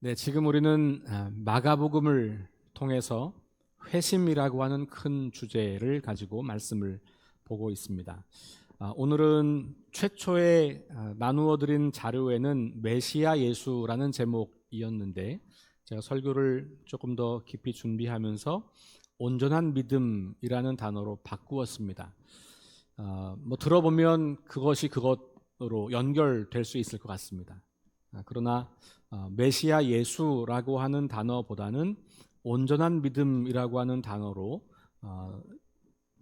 네, 지금 우리는 마가복음을 통해서 회심이라고 하는 큰 주제를 가지고 말씀을 보고 있습니다. 오늘은 최초에 나누어 드린 자료에는 메시아 예수라는 제목이었는데 제가 설교를 조금 더 깊이 준비하면서 온전한 믿음이라는 단어로 바꾸었습니다. 들어보면 그것이 그것으로 연결될 수 있을 것 같습니다. 그러나 메시아 예수라고 하는 단어보다는 온전한 믿음이라고 하는 단어로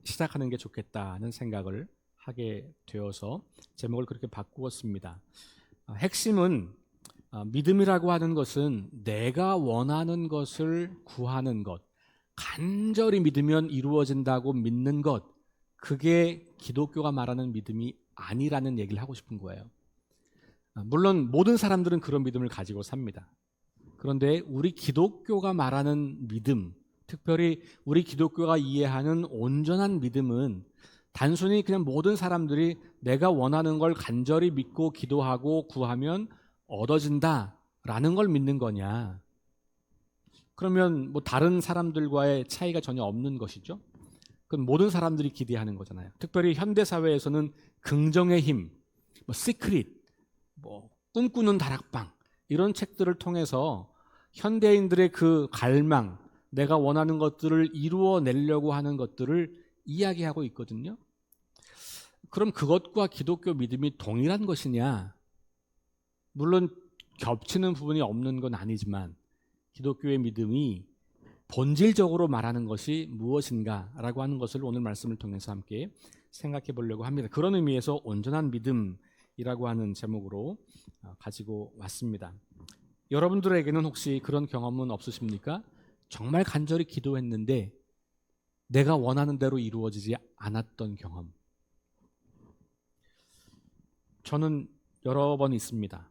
시작하는 게 좋겠다는 생각을 하게 되어서 제목을 그렇게 바꾸었습니다. 핵심은 믿음이라고 하는 것은 내가 원하는 것을 구하는 것, 간절히 믿으면 이루어진다고 믿는 것, 그게 기독교가 말하는 믿음이 아니라는 얘기를 하고 싶은 거예요. 물론 모든 사람들은 그런 믿음을 가지고 삽니다. 그런데 우리 기독교가 말하는 믿음, 특별히 우리 기독교가 이해하는 온전한 믿음은 단순히 그냥 모든 사람들이 내가 원하는 걸 간절히 믿고 기도하고 구하면 얻어진다라는 걸 믿는 거냐? 그러면 다른 사람들과의 차이가 전혀 없는 것이죠. 그건 모든 사람들이 기대하는 거잖아요. 특별히 현대 사회에서는 긍정의 힘, 시크릿, 꿈꾸는 다락방 이런 책들을 통해서 현대인들의 그 갈망, 내가 원하는 것들을 이루어내려고 하는 것들을 이야기하고 있거든요. 그럼 그것과 기독교 믿음이 동일한 것이냐? 물론 겹치는 부분이 없는 건 아니지만 기독교의 믿음이 본질적으로 말하는 것이 무엇인가라고 하는 것을 오늘 말씀을 통해서 함께 생각해 보려고 합니다. 그런 의미에서 온전한 믿음이라고 하는 제목으로 가지고 왔습니다. 여러분들에게는 혹시 그런 경험은 없으십니까? 정말 간절히 기도했는데 내가 원하는 대로 이루어지지 않았던 경험. 저는 여러 번 있습니다.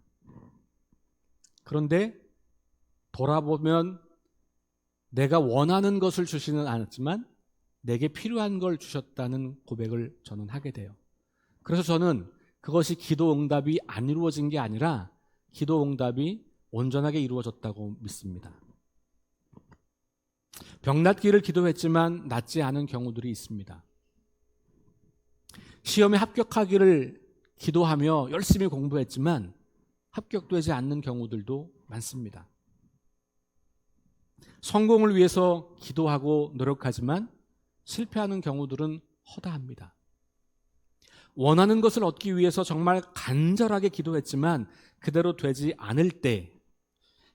그런데 돌아보면 내가 원하는 것을 주시는 않았지만 내게 필요한 걸 주셨다는 고백을 저는 하게 돼요. 그래서 저는 그것이 기도 응답이 안 이루어진 게 아니라 기도 응답이 온전하게 이루어졌다고 믿습니다. 병 낫기를 기도했지만 낫지 않은 경우들이 있습니다. 시험에 합격하기를 기도하며 열심히 공부했지만 합격되지 않는 경우들도 많습니다. 성공을 위해서 기도하고 노력하지만 실패하는 경우들은 허다합니다. 원하는 것을 얻기 위해서 정말 간절하게 기도했지만 그대로 되지 않을 때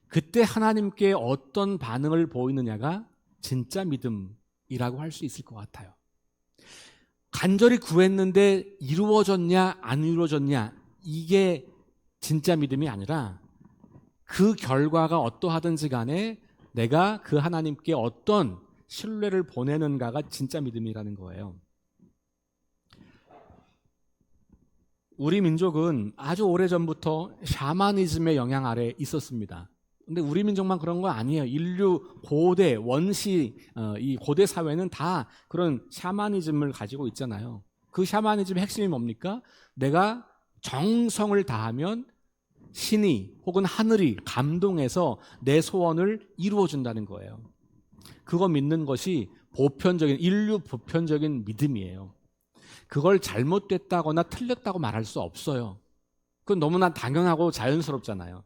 그때 하나님께 어떤 반응을 보이느냐가 진짜 믿음이라고 할 수 있을 것 같아요. 간절히 구했는데 이루어졌냐 안 이루어졌냐 이게 진짜 믿음이 아니라 그 결과가 어떠하든지 간에 내가 그 하나님께 어떤 신뢰를 보내는가가 진짜 믿음이라는 거예요. 우리 민족은 아주 오래전부터 샤머니즘의 영향 아래 있었습니다. 근데 우리 민족만 그런 거 아니에요. 인류 고대 원시 이 고대 사회는 다 그런 샤머니즘을 가지고 있잖아요. 그 샤머니즘의 핵심이 뭡니까? 내가 정성을 다하면 신이 혹은 하늘이 감동해서 내 소원을 이루어준다는 거예요. 그거 믿는 것이 보편적인 인류 보편적인 믿음이에요. 그걸 잘못됐다거나 틀렸다고 말할 수 없어요. 그건 너무나 당연하고 자연스럽잖아요.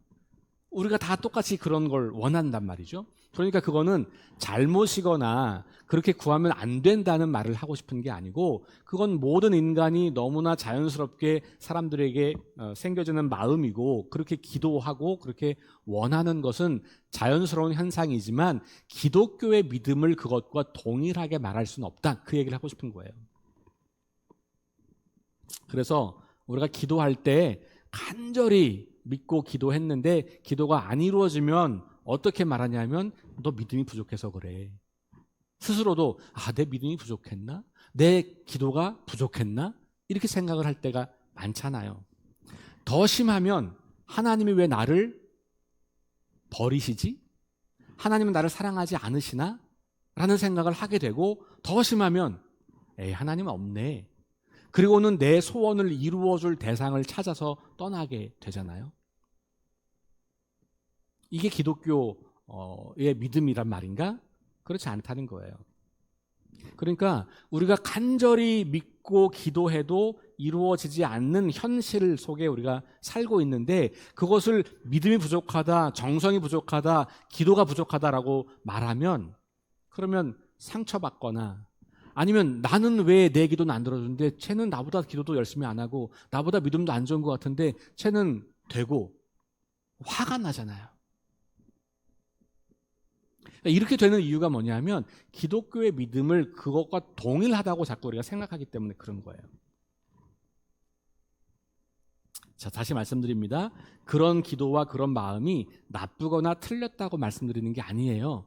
우리가 다 똑같이 그런 걸 원한단 말이죠. 그러니까 그거는 잘못이거나 그렇게 구하면 안 된다는 말을 하고 싶은 게 아니고 그건 모든 인간이 너무나 자연스럽게 사람들에게 생겨지는 마음이고 그렇게 기도하고 그렇게 원하는 것은 자연스러운 현상이지만 기독교의 믿음을 그것과 동일하게 말할 수는 없다. 그 얘기를 하고 싶은 거예요. 그래서 우리가 기도할 때 간절히 믿고 기도했는데 기도가 안 이루어지면 어떻게 말하냐면 너 믿음이 부족해서 그래. 스스로도 내 믿음이 부족했나? 내 기도가 부족했나? 이렇게 생각을 할 때가 많잖아요. 더 심하면 하나님이 왜 나를 버리시지? 하나님은 나를 사랑하지 않으시나? 라는 생각을 하게 되고 더 심하면 하나님은 없네. 그리고는 내 소원을 이루어줄 대상을 찾아서 떠나게 되잖아요. 이게 기독교의 믿음이란 말인가? 그렇지 않다는 거예요. 그러니까 우리가 간절히 믿고 기도해도 이루어지지 않는 현실 속에 우리가 살고 있는데, 그것을 믿음이 부족하다, 정성이 부족하다, 기도가 부족하다라고 말하면, 그러면 상처받거나, 아니면 나는 왜 내 기도는 안 들어주는데 쟤는 나보다 기도도 열심히 안 하고 나보다 믿음도 안 좋은 것 같은데 쟤는 되고, 화가 나잖아요. 이렇게 되는 이유가 뭐냐면 기독교의 믿음을 그것과 동일하다고 자꾸 우리가 생각하기 때문에 그런 거예요. 자, 다시 말씀드립니다. 그런 기도와 그런 마음이 나쁘거나 틀렸다고 말씀드리는 게 아니에요.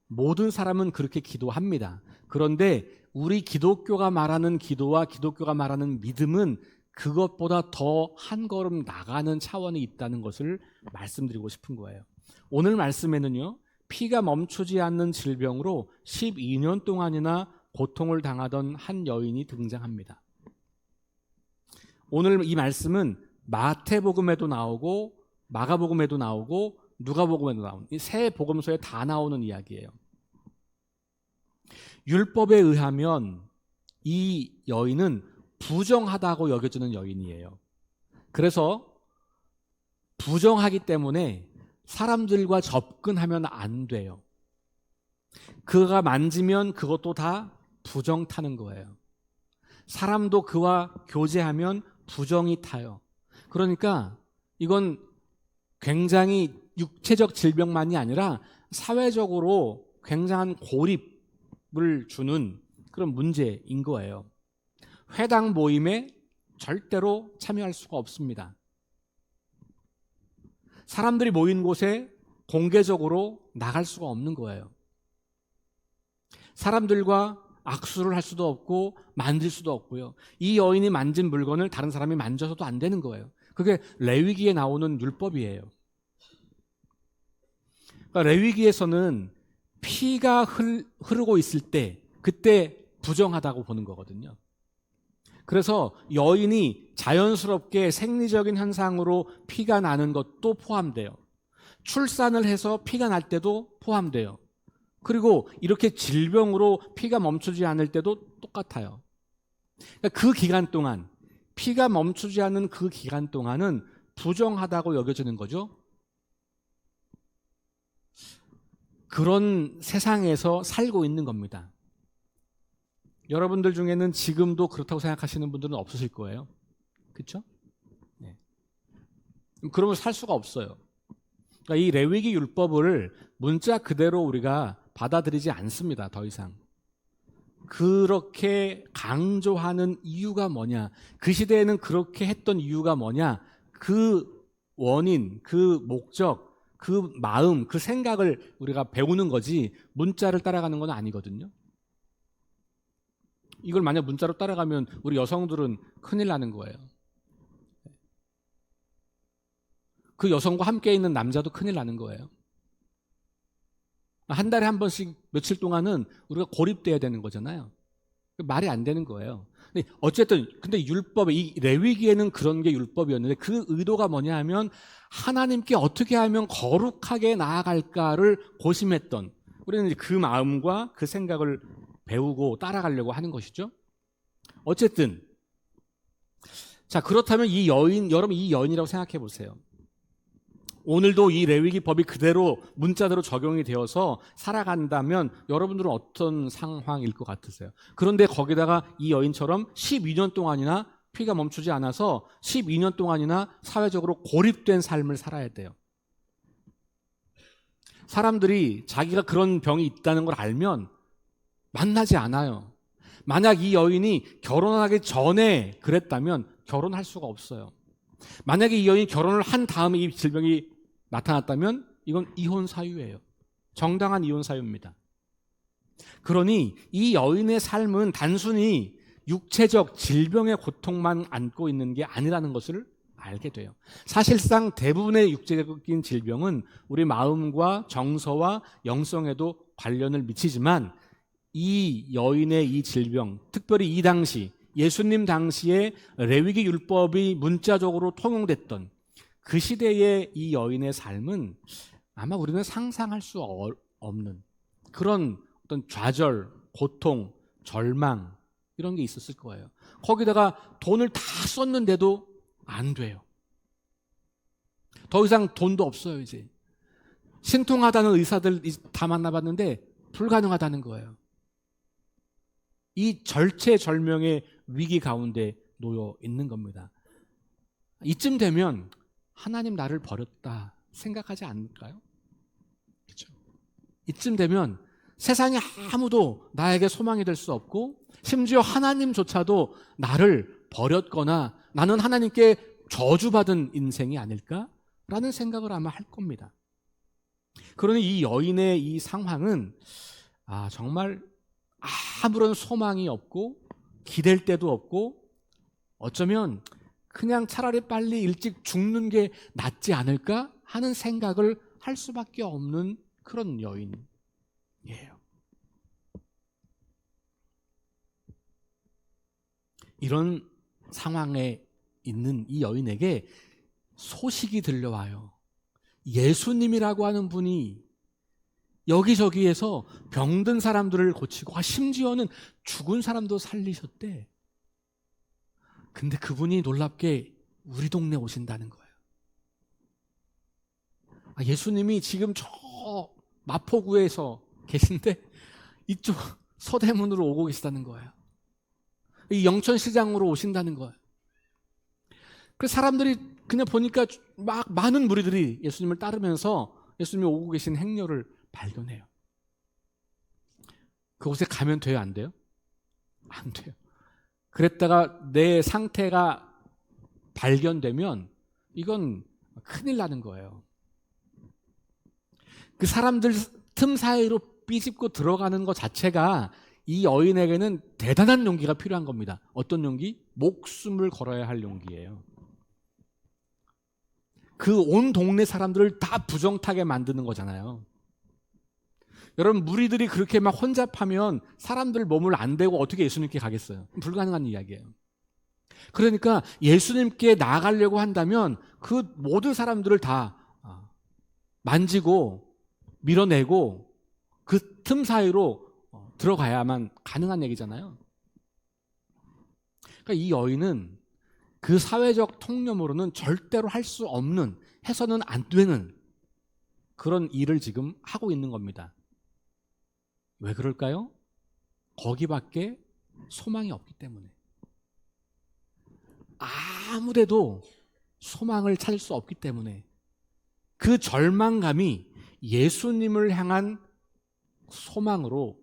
모든 사람은 그렇게 기도합니다. 그런데 우리 기독교가 말하는 기도와 기독교가 말하는 믿음은 그것보다 더 한 걸음 나가는 차원이 있다는 것을 말씀드리고 싶은 거예요. 오늘 말씀에는요, 피가 멈추지 않는 질병으로 12년 동안이나 고통을 당하던 한 여인이 등장합니다. 오늘 이 말씀은 마태복음에도 나오고 마가복음에도 나오고 누가복음에도 나오는, 이 세 복음서에 다 나오는 이야기예요. 율법에 의하면 이 여인은 부정하다고 여겨지는 여인이에요. 그래서 부정하기 때문에 사람들과 접근하면 안 돼요. 그가 만지면 그것도 다 부정 타는 거예요. 사람도 그와 교제하면 부정이 타요. 그러니까 이건 굉장히 육체적 질병만이 아니라 사회적으로 굉장한 고립을 주는 그런 문제인 거예요. 회당 모임에 절대로 참여할 수가 없습니다. 사람들이 모인 곳에 공개적으로 나갈 수가 없는 거예요. 사람들과 악수를 할 수도 없고 만질 수도 없고요. 이 여인이 만진 물건을 다른 사람이 만져서도 안 되는 거예요. 그게 레위기에 나오는 율법이에요. 그러니까 레위기에서는 피가 흐르고 있을 때 그때 부정하다고 보는 거거든요. 그래서 여인이 자연스럽게 생리적인 현상으로 피가 나는 것도 포함돼요. 출산을 해서 피가 날 때도 포함돼요. 그리고 이렇게 질병으로 피가 멈추지 않을 때도 똑같아요. 그러니까 그 기간 동안, 피가 멈추지 않는 그 기간 동안은 부정하다고 여겨지는 거죠. 그런 세상에서 살고 있는 겁니다. 여러분들 중에는 지금도 그렇다고 생각하시는 분들은 없으실 거예요. 그렇죠? 네. 그러면 살 수가 없어요. 그러니까 이 레위기 율법을 문자 그대로 우리가 받아들이지 않습니다. 더 이상. 그렇게 강조하는 이유가 뭐냐? 그 시대에는 그렇게 했던 이유가 뭐냐? 그 원인, 그 목적, 그 마음, 그 생각을 우리가 배우는 거지 문자를 따라가는 건 아니거든요. 이걸 만약 문자로 따라가면 우리 여성들은 큰일 나는 거예요. 그 여성과 함께 있는 남자도 큰일 나는 거예요. 한 달에 한 번씩 며칠 동안은 우리가 고립돼야 되는 거잖아요. 말이 안 되는 거예요. 어쨌든 근데 율법에, 이 레위기에는 그런 게 율법이었는데 그 의도가 뭐냐 하면 하나님께 어떻게 하면 거룩하게 나아갈까를 고심했던, 우리는 그 마음과 그 생각을 배우고 따라가려고 하는 것이죠. 어쨌든 자, 그렇다면 이 여인, 여러분 이 여인이라고 생각해 보세요. 오늘도 이 레위기 법이 그대로 문자대로 적용이 되어서 살아간다면 여러분들은 어떤 상황일 것 같으세요? 그런데 거기다가 이 여인처럼 12년 동안이나 피가 멈추지 않아서 12년 동안이나 사회적으로 고립된 삶을 살아야 돼요. 사람들이 자기가 그런 병이 있다는 걸 알면 만나지 않아요. 만약 이 여인이 결혼하기 전에 그랬다면 결혼할 수가 없어요. 만약에 이 여인이 결혼을 한 다음에 이 질병이 나타났다면 이건 이혼 사유예요. 정당한 이혼 사유입니다. 그러니 이 여인의 삶은 단순히 육체적 질병의 고통만 안고 있는 게 아니라는 것을 알게 돼요. 사실상 대부분의 육체적인 질병은 우리 마음과 정서와 영성에도 관련을 미치지만 이 여인의 이 질병, 특별히 이 당시 예수님 당시에 레위기 율법이 문자적으로 통용됐던 그 시대의 이 여인의 삶은 아마 우리는 상상할 수 없는 그런 어떤 좌절, 고통, 절망 이런 게 있었을 거예요. 거기다가 돈을 다 썼는데도 안 돼요. 더 이상 돈도 없어요. 이제 신통하다는 의사들 다 만나봤는데 불가능하다는 거예요. 이 절체절명의 위기 가운데 놓여 있는 겁니다. 이쯤 되면 하나님 나를 버렸다 생각하지 않을까요? 그렇죠. 이쯤 되면 세상에 아무도 나에게 소망이 될 수 없고 심지어 하나님조차도 나를 버렸거나 나는 하나님께 저주받은 인생이 아닐까라는 생각을 아마 할 겁니다. 그러니 이 여인의 이 상황은 정말 아무런 소망이 없고 기댈 데도 없고 어쩌면 그냥 차라리 빨리 일찍 죽는 게 낫지 않을까 하는 생각을 할 수밖에 없는 그런 여인이에요. 이런 상황에 있는 이 여인에게 소식이 들려와요. 예수님이라고 하는 분이 여기저기에서 병든 사람들을 고치고 심지어는 죽은 사람도 살리셨대. 근데 그분이 놀랍게 우리 동네 오신다는 거예요. 예수님이 지금 저 마포구에서 계신데 이쪽 서대문으로 오고 계시다는 거예요. 이 영천시장으로 오신다는 거예요. 그 사람들이 그냥 보니까 막 많은 무리들이 예수님을 따르면서 예수님이 오고 계신 행렬을 발견해요. 그곳에 가면 돼요, 안 돼요? 안 돼요. 그랬다가 내 상태가 발견되면 이건 큰일 나는 거예요. 그 사람들 틈 사이로 삐집고 들어가는 것 자체가 이 여인에게는 대단한 용기가 필요한 겁니다. 어떤 용기? 목숨을 걸어야 할 용기예요. 그 온 동네 사람들을 다 부정타게 만드는 거잖아요. 여러분, 무리들이 그렇게 막 혼잡하면 사람들 몸을 안 대고 어떻게 예수님께 가겠어요? 불가능한 이야기예요. 그러니까 예수님께 나아가려고 한다면 그 모든 사람들을 다 만지고 밀어내고 그 틈 사이로 들어가야만 가능한 얘기잖아요. 그러니까 이 여인은 그 사회적 통념으로는 절대로 할 수 없는, 해서는 안 되는 그런 일을 지금 하고 있는 겁니다. 왜 그럴까요? 거기밖에 소망이 없기 때문에. 아무데도 소망을 찾을 수 없기 때문에 그 절망감이 예수님을 향한 소망으로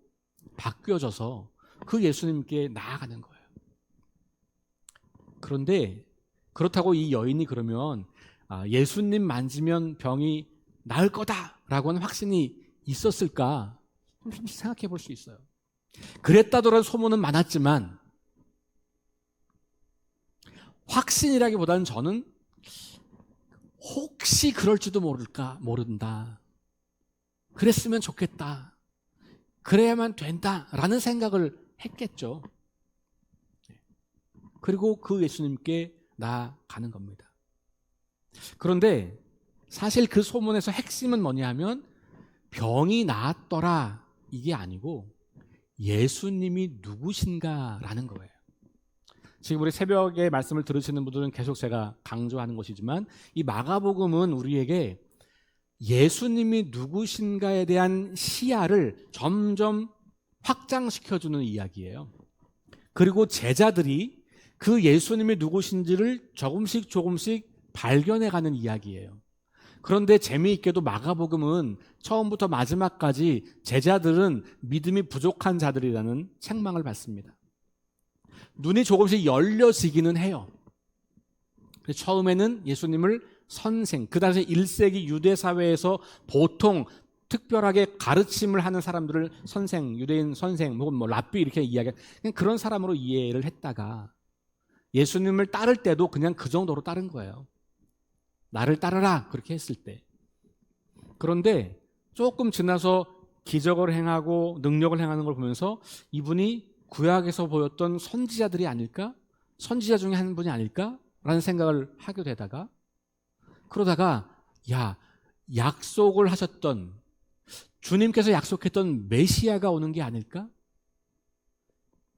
바뀌어져서 그 예수님께 나아가는 거예요. 그런데 그렇다고 이 여인이 그러면 예수님 만지면 병이 나을 거다라고 하는 확신이 있었을까? 좀 생각해 볼 수 있어요. 그랬다더라도 소문은 많았지만 확신이라기보다는 저는 혹시 그럴지도 모른다. 그랬으면 좋겠다. 그래야만 된다라는 생각을 했겠죠. 그리고 그 예수님께 나아가는 겁니다. 그런데 사실 그 소문에서 핵심은 뭐냐 하면 병이 나았더라 이게 아니고 예수님이 누구신가라는 거예요. 지금 우리 새벽에 말씀을 들으시는 분들은 계속 제가 강조하는 것이지만 이 마가복음은 우리에게 예수님이 누구신가에 대한 시야를 점점 확장시켜주는 이야기예요. 그리고 제자들이 그 예수님이 누구신지를 조금씩 발견해가는 이야기예요. 그런데 재미있게도 마가복음은 처음부터 마지막까지 제자들은 믿음이 부족한 자들이라는 책망을 받습니다. 눈이 조금씩 열려지기는 해요. 처음에는 예수님을 선생, 그 당시 1세기 유대 사회에서 보통 특별하게 가르침을 하는 사람들을 선생, 유대인 선생, 혹은 랍비 이렇게 이야기하는 그런 사람으로 이해를 했다가 예수님을 따를 때도 그냥 그 정도로 따른 거예요. 나를 따르라 그렇게 했을 때. 그런데 조금 지나서 기적을 행하고 능력을 행하는 걸 보면서 이분이 구약에서 보였던 선지자들이 아닐까? 선지자 중에 한 분이 아닐까? 라는 생각을 하게 되다가 그러다가 약속을 하셨던, 주님께서 약속했던 메시아가 오는 게 아닐까?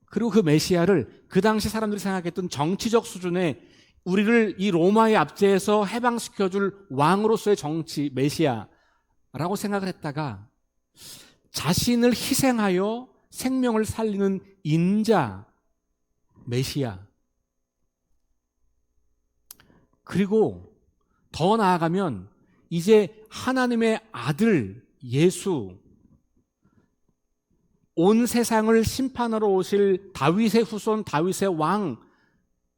그리고 그 메시아를 그 당시 사람들이 생각했던 정치적 수준의, 우리를 이 로마의 압제에서 해방시켜줄 왕으로서의 정치 메시아라고 생각을 했다가 자신을 희생하여 생명을 살리는 인자 메시아, 그리고 더 나아가면 이제 하나님의 아들 예수, 온 세상을 심판하러 오실 다윗의 후손, 다윗의 왕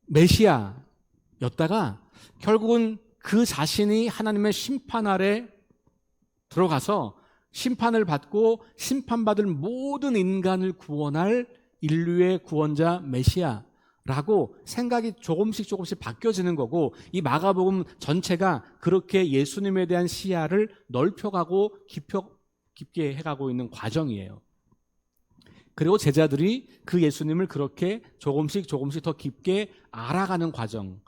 메시아였다가 결국은 그 자신이 하나님의 심판 아래 들어가서 심판을 받고 심판받을 모든 인간을 구원할 인류의 구원자 메시아라고 생각이 조금씩 바뀌어지는 거고, 이 마가복음 전체가 그렇게 예수님에 대한 시야를 넓혀가고 깊게 해가고 있는 과정이에요. 그리고 제자들이 그 예수님을 그렇게 조금씩 더 깊게 알아가는 과정인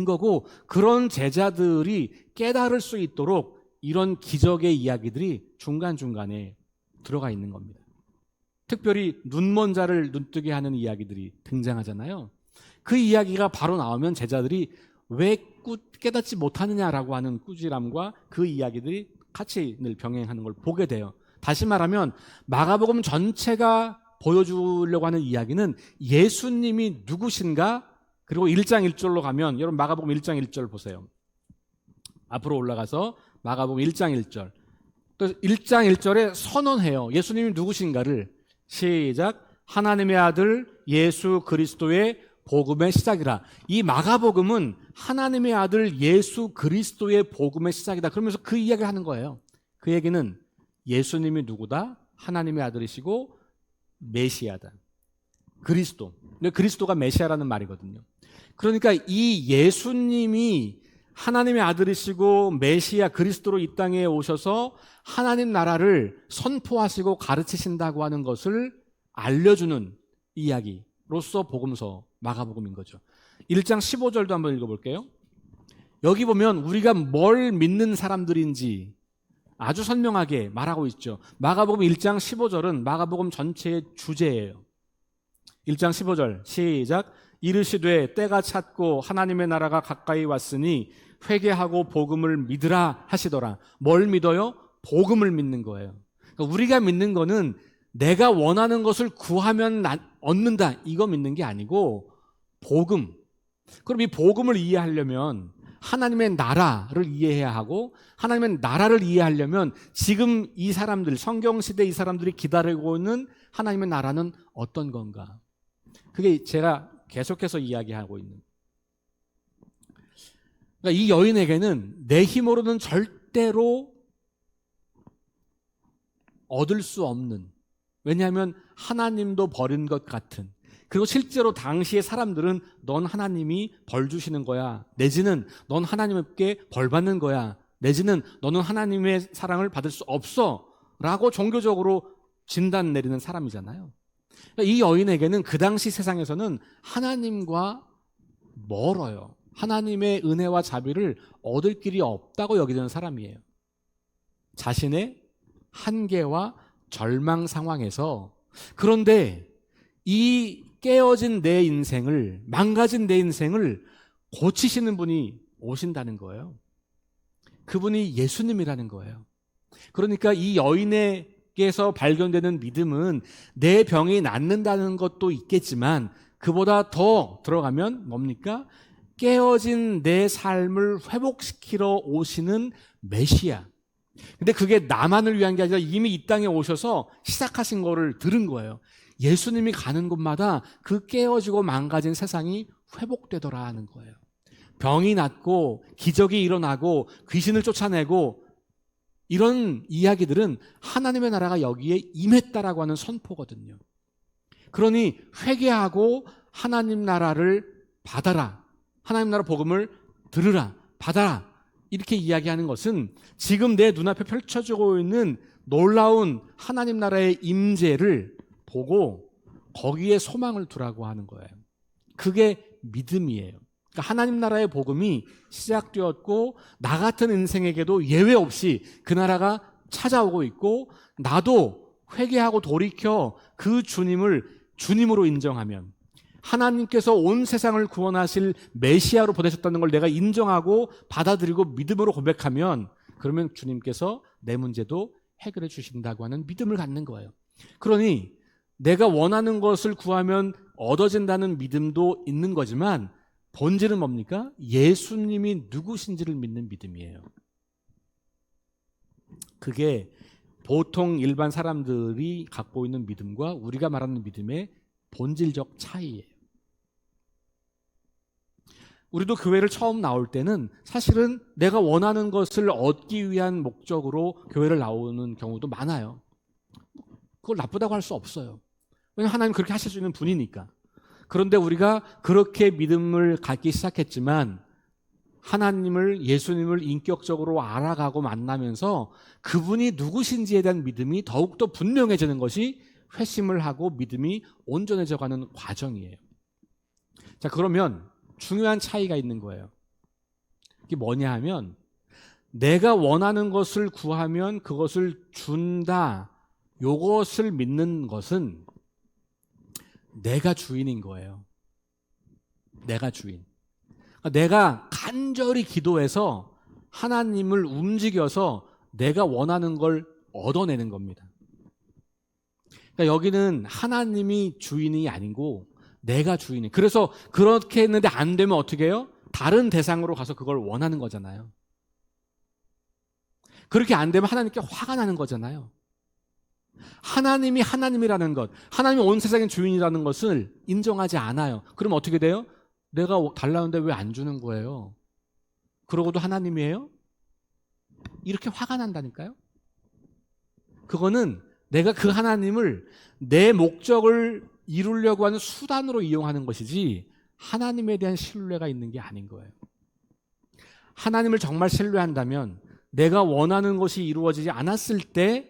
거고, 그런 제자들이 깨달을 수 있도록 이런 기적의 이야기들이 중간중간에 들어가 있는 겁니다. 특별히 눈먼 자를 눈뜨게 하는 이야기들이 등장하잖아요. 그 이야기가 바로 나오면 제자들이 왜 깨닫지 못하느냐라고 하는 꾸지람과 그 이야기들이 같이 늘 병행하는 걸 보게 돼요. 다시 말하면 마가복음 전체가 보여주려고 하는 이야기는 예수님이 누구신가, 그리고 1장 1절로 가면, 여러분 마가복음 1장 1절 보세요. 앞으로 올라가서 마가복음 1장 1절. 또 1장 1절에 선언해요. 예수님이 누구신가를. 시작. 하나님의 아들 예수 그리스도의 복음의 시작이라. 이 마가복음은 하나님의 아들 예수 그리스도의 복음의 시작이다. 그러면서 그 이야기를 하는 거예요. 그 얘기는 예수님이 누구다? 하나님의 아들이시고 메시아다. 그리스도. 근데 그리스도가 메시아라는 말이거든요. 그러니까 이 예수님이 하나님의 아들이시고 메시아 그리스도로 이 땅에 오셔서 하나님 나라를 선포하시고 가르치신다고 하는 것을 알려주는 이야기로서 복음서 마가복음인 거죠. 1장 15절도 한번 읽어볼게요. 여기 보면 우리가 뭘 믿는 사람들인지 아주 선명하게 말하고 있죠. 마가복음 1장 15절은 마가복음 전체의 주제예요. 1장 15절 시작. 이르시되 때가 찼고 하나님의 나라가 가까이 왔으니 회개하고 복음을 믿으라 하시더라. 뭘 믿어요? 복음을 믿는 거예요. 그러니까 우리가 믿는 거는 내가 원하는 것을 구하면 얻는다, 이거 믿는 게 아니고 복음. 그럼 이 복음을 이해하려면 하나님의 나라를 이해해야 하고, 하나님의 나라를 이해하려면 지금 이 사람들, 성경시대 이 사람들이 기다리고 있는 하나님의 나라는 어떤 건가. 그게 제가 계속해서 이야기하고 있는. 그러니까 이 여인에게는 내 힘으로는 절대로 얻을 수 없는, 왜냐하면 하나님도 버린 것 같은, 그리고 실제로 당시의 사람들은 넌 하나님이 벌 주시는 거야, 내지는 넌 하나님께 벌 받는 거야, 내지는 너는 하나님의 사랑을 받을 수 없어 라고 종교적으로 진단 내리는 사람이잖아요. 이 여인에게는 그 당시 세상에서는 하나님과 멀어요. 하나님의 은혜와 자비를 얻을 길이 없다고 여기는 사람이에요. 자신의 한계와 절망 상황에서. 그런데 이 깨어진 내 인생을, 망가진 내 인생을 고치시는 분이 오신다는 거예요. 그분이 예수님이라는 거예요. 그러니까 이 여인에게서 발견되는 믿음은 내 병이 낫는다는 것도 있겠지만, 그보다 더 들어가면 뭡니까? 깨어진 내 삶을 회복시키러 오시는 메시아. 근데 그게 나만을 위한 게 아니라 이미 이 땅에 오셔서 시작하신 거를 들은 거예요. 예수님이 가는 곳마다 그 깨어지고 망가진 세상이 회복되더라 하는 거예요. 병이 낫고 기적이 일어나고 귀신을 쫓아내고, 이런 이야기들은 하나님의 나라가 여기에 임했다라고 하는 선포거든요. 그러니 회개하고 하나님 나라를 받아라, 하나님 나라 복음을 들으라, 받아라, 이렇게 이야기하는 것은 지금 내 눈앞에 펼쳐지고 있는 놀라운 하나님 나라의 임재를 보고 거기에 소망을 두라고 하는 거예요. 그게 믿음이에요. 그러니까 하나님 나라의 복음이 시작되었고 나 같은 인생에게도 예외 없이 그 나라가 찾아오고 있고 나도 회개하고 돌이켜 그 주님을 주님으로 인정하면 하나님께서 온 세상을 구원하실 메시아로 보내셨다는 걸 내가 인정하고 받아들이고 믿음으로 고백하면 그러면 주님께서 내 문제도 해결해 주신다고 하는 믿음을 갖는 거예요. 그러니 내가 원하는 것을 구하면 얻어진다는 믿음도 있는 거지만 본질은 뭡니까? 예수님이 누구신지를 믿는 믿음이에요. 그게 보통 일반 사람들이 갖고 있는 믿음과 우리가 말하는 믿음의 본질적 차이예요. 우리도 교회를 처음 나올 때는 사실은 내가 원하는 것을 얻기 위한 목적으로 교회를 나오는 경우도 많아요. 그걸 나쁘다고 할 수 없어요. 왜냐하면 하나님 그렇게 하실 수 있는 분이니까. 그런데 우리가 그렇게 믿음을 갖기 시작했지만 하나님을, 예수님을 인격적으로 알아가고 만나면서 그분이 누구신지에 대한 믿음이 더욱더 분명해지는 것이 회심을 하고 믿음이 온전해져가는 과정이에요. 자, 그러면 중요한 차이가 있는 거예요. 이게 뭐냐 하면 내가 원하는 것을 구하면 그것을 준다. 요것을 믿는 것은 내가 주인인 거예요. 내가 주인. 내가 간절히 기도해서 하나님을 움직여서 내가 원하는 걸 얻어내는 겁니다. 그러니까 여기는 하나님이 주인이 아니고 내가 주인이에요. 그래서 그렇게 했는데 안 되면 어떻게 해요? 다른 대상으로 가서 그걸 원하는 거잖아요. 그렇게 안 되면 하나님께 화가 나는 거잖아요. 하나님이 하나님이라는 것, 하나님이 온 세상의 주인이라는 것을 인정하지 않아요. 그럼 어떻게 돼요? 내가 달라는데 왜 안 주는 거예요? 그러고도 하나님이에요? 이렇게 화가 난다니까요. 그거는 내가 그 하나님을 내 목적을 이루려고 하는 수단으로 이용하는 것이지 하나님에 대한 신뢰가 있는 게 아닌 거예요. 하나님을 정말 신뢰한다면 내가 원하는 것이 이루어지지 않았을 때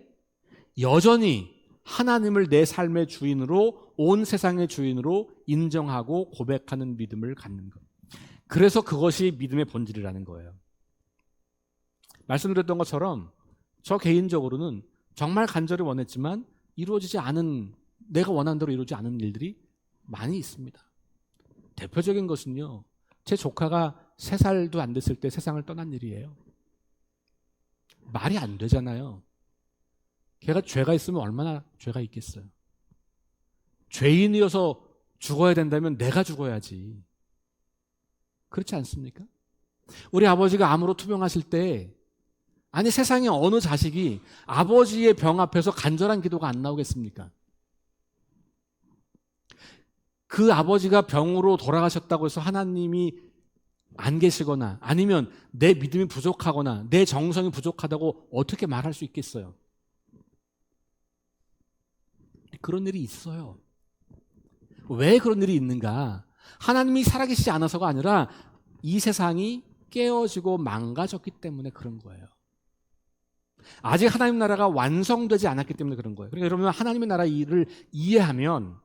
여전히 하나님을 내 삶의 주인으로, 온 세상의 주인으로 인정하고 고백하는 믿음을 갖는 것. 그래서 그것이 믿음의 본질이라는 거예요. 말씀드렸던 것처럼 저 개인적으로는 정말 간절히 원했지만 이루어지지 않은, 내가 원하는 대로 이루어지지 않은 일들이 많이 있습니다. 대표적인 것은요, 제 조카가 3살도 안 됐을 때 세상을 떠난 일이에요. 말이 안 되잖아요. 걔가 죄가 있으면 얼마나 죄가 있겠어요. 죄인이어서 죽어야 된다면 내가 죽어야지. 그렇지 않습니까? 우리 아버지가 암으로 투병하실 때, 아니 세상에 어느 자식이 아버지의 병 앞에서 간절한 기도가 안 나오겠습니까? 그 아버지가 병으로 돌아가셨다고 해서 하나님이 안 계시거나 아니면 내 믿음이 부족하거나 내 정성이 부족하다고 어떻게 말할 수 있겠어요? 그런 일이 있어요. 왜 그런 일이 있는가? 하나님이 살아계시지 않아서가 아니라 이 세상이 깨어지고 망가졌기 때문에 그런 거예요. 아직 하나님 나라가 완성되지 않았기 때문에 그런 거예요. 그러니까 여러분, 하나님의 나라 일을 이해하면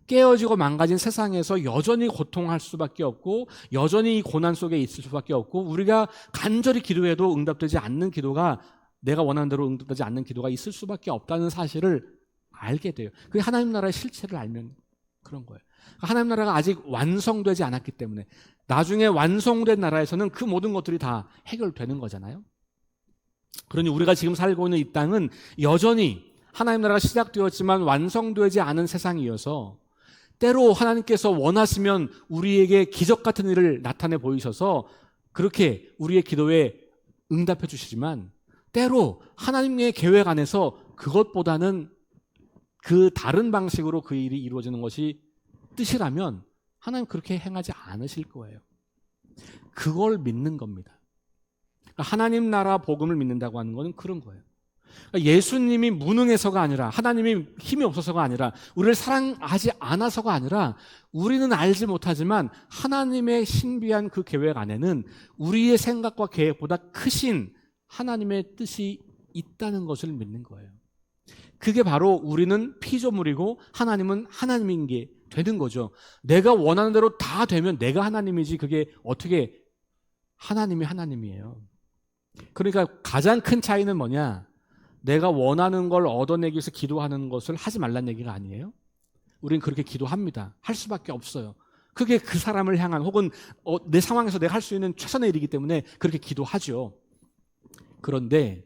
깨어지고 망가진 세상에서 여전히 고통할 수밖에 없고 여전히 고난 속에 있을 수밖에 없고 우리가 간절히 기도해도 응답되지 않는 기도가, 내가 원하는 대로 응답되지 않는 기도가 있을 수밖에 없다는 사실을 알게 돼요. 그게 하나님 나라의 실체를 알면 그런 거예요. 하나님 나라가 아직 완성되지 않았기 때문에 나중에 완성된 나라에서는 그 모든 것들이 다 해결되는 거잖아요. 그러니 우리가 지금 살고 있는 이 땅은 여전히 하나님 나라가 시작되었지만 완성되지 않은 세상이어서 때로 하나님께서 원하시면 우리에게 기적 같은 일을 나타내 보이셔서 그렇게 우리의 기도에 응답해 주시지만 때로 하나님의 계획 안에서 그것보다는 그 다른 방식으로 그 일이 이루어지는 것이 뜻이라면 하나님 그렇게 행하지 않으실 거예요. 그걸 믿는 겁니다. 하나님 나라 복음을 믿는다고 하는 것은 그런 거예요. 예수님이 무능해서가 아니라, 하나님이 힘이 없어서가 아니라, 우리를 사랑하지 않아서가 아니라 우리는 알지 못하지만 하나님의 신비한 그 계획 안에는 우리의 생각과 계획보다 크신 하나님의 뜻이 있다는 것을 믿는 거예요. 그게 바로 우리는 피조물이고 하나님은 하나님인 게 되는 거죠. 내가 원하는 대로 다 되면 내가 하나님이지 그게 어떻게 하나님이 하나님이에요. 그러니까 가장 큰 차이는 뭐냐? 내가 원하는 걸 얻어내기 위해서 기도하는 것을 하지 말란 얘기가 아니에요. 우리는 그렇게 기도합니다. 할 수밖에 없어요. 그게 그 사람을 향한 혹은 내 상황에서 내가 할 수 있는 최선의 일이기 때문에 그렇게 기도하죠. 그런데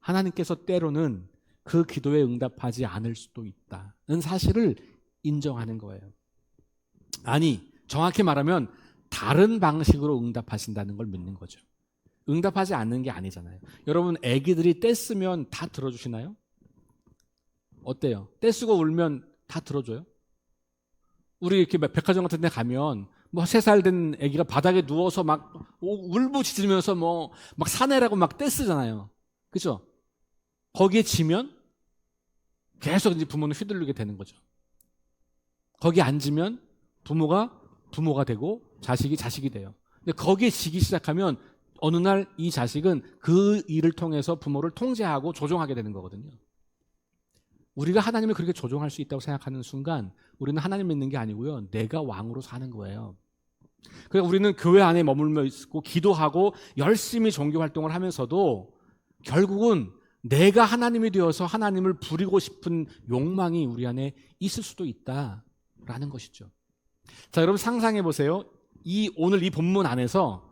하나님께서 때로는 그 기도에 응답하지 않을 수도 있다는 사실을 인정하는 거예요. 아니, 정확히 말하면 다른 방식으로 응답하신다는 걸 믿는 거죠. 응답하지 않는 게 아니잖아요. 여러분, 애기들이 떼쓰면 다 들어주시나요? 어때요? 떼쓰고 울면 다 들어줘요? 우리 이렇게 백화점 같은 데 가면 뭐 3살 된 애기가 바닥에 누워서 막 울부짖으면서 뭐 막 사내라고 막 떼쓰잖아요. 그죠? 거기에 지면 계속 이제 부모는 휘둘리게 되는 거죠. 거기에 앉으면 부모가 되고 자식이 돼요. 근데 거기에 지기 시작하면 어느 날 이 자식은 그 일을 통해서 부모를 통제하고 조종하게 되는 거거든요. 우리가 하나님을 그렇게 조종할 수 있다고 생각하는 순간 우리는 하나님 믿는 게 아니고요. 내가 왕으로 사는 거예요. 그래서 우리는 교회 안에 머물며 있고 기도하고 열심히 종교 활동을 하면서도 결국은 내가 하나님이 되어서 하나님을 부리고 싶은 욕망이 우리 안에 있을 수도 있다라는 것이죠. 자, 여러분 상상해 보세요. 오늘 이 본문 안에서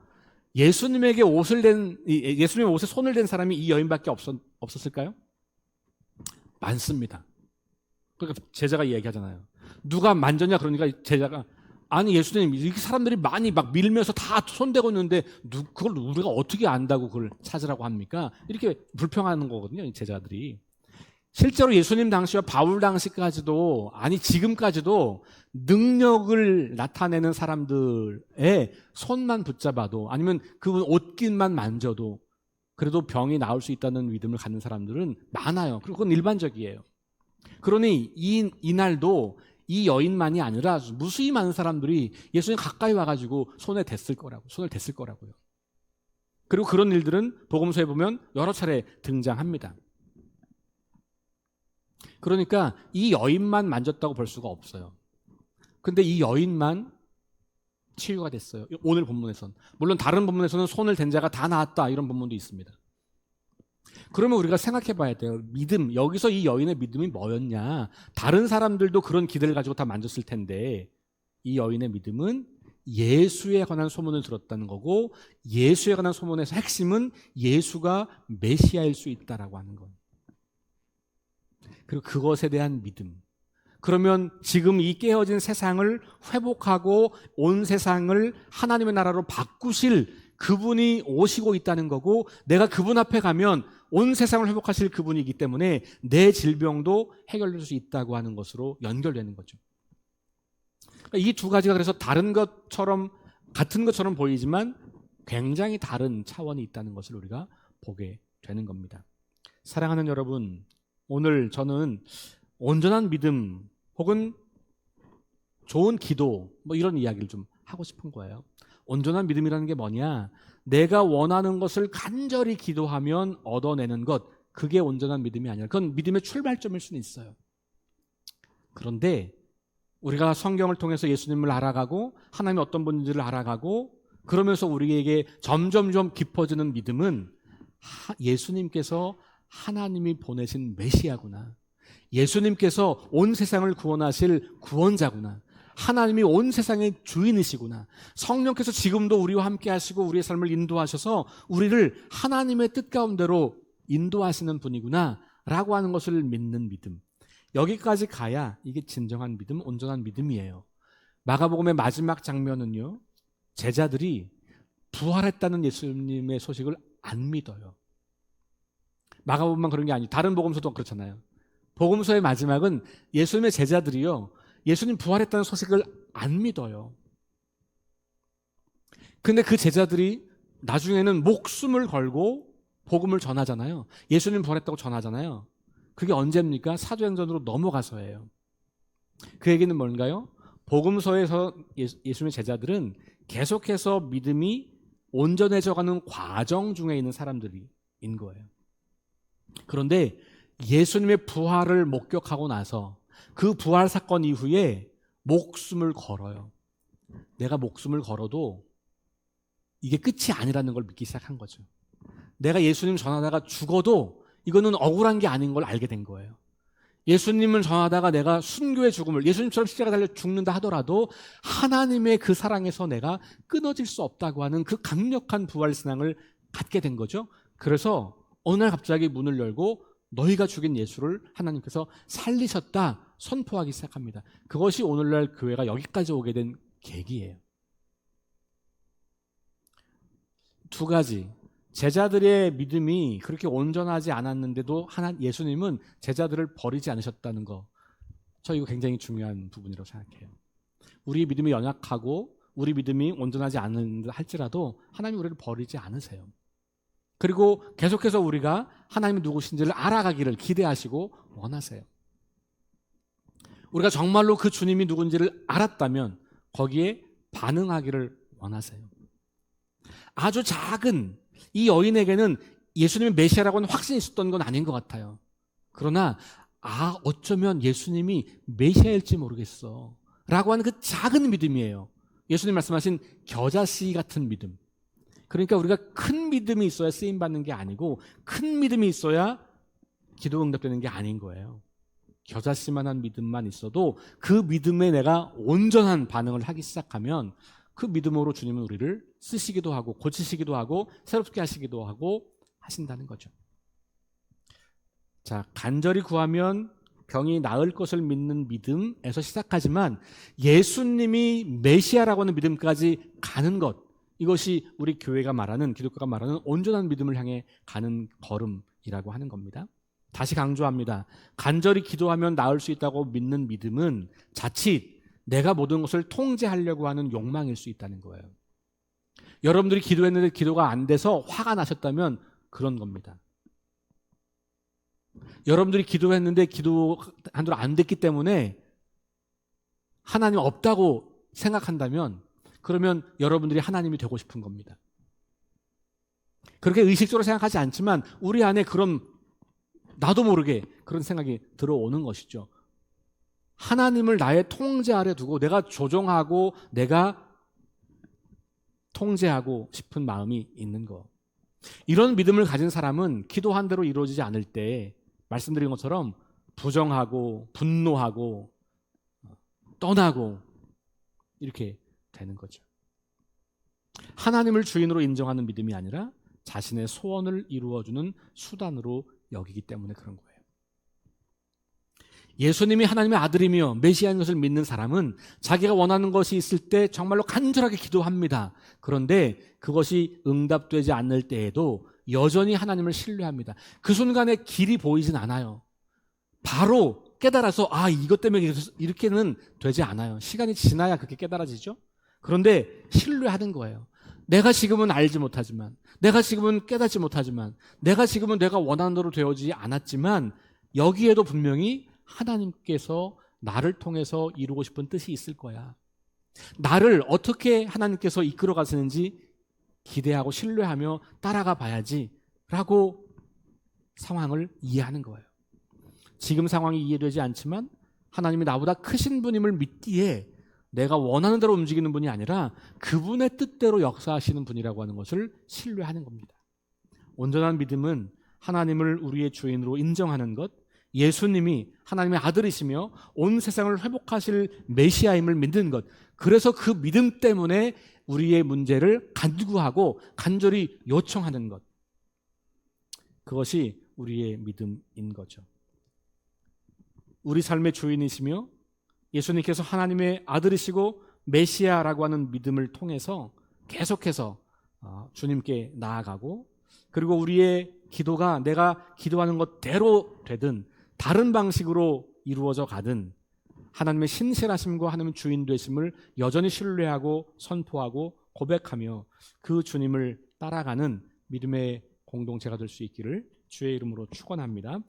예수님의 옷에 손을 댄 사람이 이 여인밖에 없었을까요? 많습니다. 그러니까 제자가 이야기하잖아요. 누가 만졌냐 그러니까 제자가 아니 예수님 이렇게 사람들이 많이 막 밀면서 다 손대고 있는데 그걸 우리가 어떻게 안다고 그걸 찾으라고 합니까? 이렇게 불평하는 거거든요. 이 제자들이. 실제로 예수님 당시와 바울 당시까지도 아니 지금까지도 능력을 나타내는 사람들의 손만 붙잡아도 아니면 그분 옷깃만 만져도 그래도 병이 나을 수 있다는 믿음을 갖는 사람들은 많아요. 그리고 그건 일반적이에요. 그러니 이날도 이 여인만이 아니라 무수히 많은 사람들이 예수님 가까이 와가지고 손을 댔을 거라고요. 그리고 그런 일들은 복음서에 보면 여러 차례 등장합니다. 그러니까 이 여인만 만졌다고 볼 수가 없어요. 근데 이 여인만 치유가 됐어요. 오늘 본문에서는. 물론 다른 본문에서는 손을 댄 자가 다 나았다 이런 본문도 있습니다. 그러면 우리가 생각해 봐야 돼요. 믿음, 여기서 이 여인의 믿음이 뭐였냐? 다른 사람들도 그런 기대를 가지고 다 만졌을 텐데 이 여인의 믿음은 예수에 관한 소문을 들었다는 거고 예수에 관한 소문에서 핵심은 예수가 메시아일 수 있다라고 하는 거예요. 그리고 그것에 대한 믿음. 그러면 지금 이 깨어진 세상을 회복하고 온 세상을 하나님의 나라로 바꾸실 그분이 오시고 있다는 거고 내가 그분 앞에 가면 온 세상을 회복하실 그분이기 때문에 내 질병도 해결될 수 있다고 하는 것으로 연결되는 거죠. 이 두 가지가 그래서 같은 것처럼 보이지만 굉장히 다른 차원이 있다는 것을 우리가 보게 되는 겁니다. 사랑하는 여러분, 오늘 저는 온전한 믿음 혹은 좋은 기도 이런 이야기를 좀 하고 싶은 거예요. 온전한 믿음이라는 게 뭐냐? 내가 원하는 것을 간절히 기도하면 얻어내는 것, 그게 온전한 믿음이 아니라 그건 믿음의 출발점일 수는 있어요. 그런데 우리가 성경을 통해서 예수님을 알아가고 하나님이 어떤 분인지를 알아가고 그러면서 우리에게 점점점 깊어지는 믿음은 예수님께서 하나님이 보내신 메시아구나. 예수님께서 온 세상을 구원하실 구원자구나. 하나님이 온 세상의 주인이시구나. 성령께서 지금도 우리와 함께 하시고 우리의 삶을 인도하셔서 우리를 하나님의 뜻 가운데로 인도하시는 분이구나 라고 하는 것을 믿는 믿음. 여기까지 가야 이게 진정한 믿음, 온전한 믿음이에요. 마가복음의 마지막 장면은요, 제자들이 부활했다는 예수님의 소식을 안 믿어요. 마가복음만 그런 게 아니고 다른 복음서도 그렇잖아요. 복음서의 마지막은 예수님의 제자들이요, 예수님 부활했다는 소식을 안 믿어요. 근데 그 제자들이 나중에는 목숨을 걸고 복음을 전하잖아요. 예수님 부활했다고 전하잖아요. 그게 언제입니까? 사도행전으로 넘어가서예요. 그 얘기는 뭔가요? 복음서에서 예수님의 제자들은 계속해서 믿음이 온전해져가는 과정 중에 있는 사람들인 거예요. 그런데 예수님의 부활을 목격하고 나서 그 부활 사건 이후에 목숨을 걸어요. 내가 목숨을 걸어도 이게 끝이 아니라는 걸 믿기 시작한 거죠. 내가 예수님 전하다가 죽어도 이거는 억울한 게 아닌 걸 알게 된 거예요. 예수님을 전하다가 내가 순교의 죽음을, 예수님처럼 십자가 달려 죽는다 하더라도 하나님의 그 사랑에서 내가 끊어질 수 없다고 하는 그 강력한 부활 신앙을 갖게 된 거죠. 그래서 어느 날 갑자기 문을 열고 너희가 죽인 예수를 하나님께서 살리셨다 선포하기 시작합니다. 그것이 오늘날 교회가 여기까지 오게 된 계기예요. 두 가지. 제자들의 믿음이 그렇게 온전하지 않았는데도 예수님은 제자들을 버리지 않으셨다는 거. 저 이거 굉장히 중요한 부분이라고 생각해요. 우리 믿음이 연약하고 우리 믿음이 온전하지 않은다 할지라도 하나님이 우리를 버리지 않으세요. 그리고 계속해서 우리가 하나님이 누구신지를 알아가기를 기대하시고 원하세요. 우리가 정말로 그 주님이 누군지를 알았다면 거기에 반응하기를 원하세요. 아주 작은 이 여인에게는 예수님이 메시아라고 하는 확신이 있었던 건 아닌 것 같아요. 그러나 어쩌면 예수님이 메시아일지 모르겠어 라고 하는 그 작은 믿음이에요. 예수님 말씀하신 겨자씨 같은 믿음. 그러니까 우리가 큰 믿음이 있어야 쓰임받는 게 아니고 큰 믿음이 있어야 기도 응답되는 게 아닌 거예요. 겨자씨만한 믿음만 있어도 그 믿음에 내가 온전한 반응을 하기 시작하면 그 믿음으로 주님은 우리를 쓰시기도 하고 고치시기도 하고 새롭게 하시기도 하고 하신다는 거죠. 자, 간절히 구하면 병이 나을 것을 믿는 믿음에서 시작하지만 예수님이 메시아라고 하는 믿음까지 가는 것, 이것이 우리 교회가 말하는, 기독교가 말하는 온전한 믿음을 향해 가는 걸음이라고 하는 겁니다. 다시 강조합니다. 간절히 기도하면 나을 수 있다고 믿는 믿음은 자칫 내가 모든 것을 통제하려고 하는 욕망일 수 있다는 거예요. 여러분들이 기도했는데 기도가 안 돼서 화가 나셨다면 그런 겁니다. 여러분들이 기도했는데 기도 한대로 안 됐기 때문에 하나님 없다고 생각한다면 그러면 여러분들이 하나님이 되고 싶은 겁니다. 그렇게 의식적으로 생각하지 않지만 우리 안에 그런 나도 모르게 그런 생각이 들어오는 것이죠. 하나님을 나의 통제 아래 두고 내가 조종하고 내가 통제하고 싶은 마음이 있는 거. 이런 믿음을 가진 사람은 기도한 대로 이루어지지 않을 때 말씀드린 것처럼 부정하고 분노하고 떠나고 이렇게 되는 거죠. 하나님을 주인으로 인정하는 믿음이 아니라 자신의 소원을 이루어주는 수단으로 여기기 때문에 그런 거예요. 예수님이 하나님의 아들이며 메시아인 것을 믿는 사람은 자기가 원하는 것이 있을 때 정말로 간절하게 기도합니다. 그런데 그것이 응답되지 않을 때에도 여전히 하나님을 신뢰합니다. 그 순간에 길이 보이진 않아요. 바로 깨달아서 이것 때문에 이렇게는 되지 않아요. 시간이 지나야 그렇게 깨달아지죠. 그런데 신뢰하는 거예요. 내가 지금은 알지 못하지만, 내가 지금은 깨닫지 못하지만, 내가 지금은 내가 원하는 대로 되어지지 않았지만 여기에도 분명히 하나님께서 나를 통해서 이루고 싶은 뜻이 있을 거야. 나를 어떻게 하나님께서 이끌어 가시는지 기대하고 신뢰하며 따라가 봐야지 라고 상황을 이해하는 거예요. 지금 상황이 이해되지 않지만 하나님이 나보다 크신 분임을 믿기에 내가 원하는 대로 움직이는 분이 아니라 그분의 뜻대로 역사하시는 분이라고 하는 것을 신뢰하는 겁니다. 온전한 믿음은 하나님을 우리의 주인으로 인정하는 것, 예수님이 하나님의 아들이시며 온 세상을 회복하실 메시아임을 믿는 것, 그래서 그 믿음 때문에 우리의 문제를 간구하고 간절히 요청하는 것, 그것이 우리의 믿음인 거죠. 우리 삶의 주인이시며 예수님께서 하나님의 아들이시고 메시아라고 하는 믿음을 통해서 계속해서 주님께 나아가고, 그리고 우리의 기도가 내가 기도하는 것대로 되든 다른 방식으로 이루어져 가든 하나님의 신실하심과 하나님의 주인 되심을 여전히 신뢰하고 선포하고 고백하며 그 주님을 따라가는 믿음의 공동체가 될 수 있기를 주의 이름으로 축원합니다.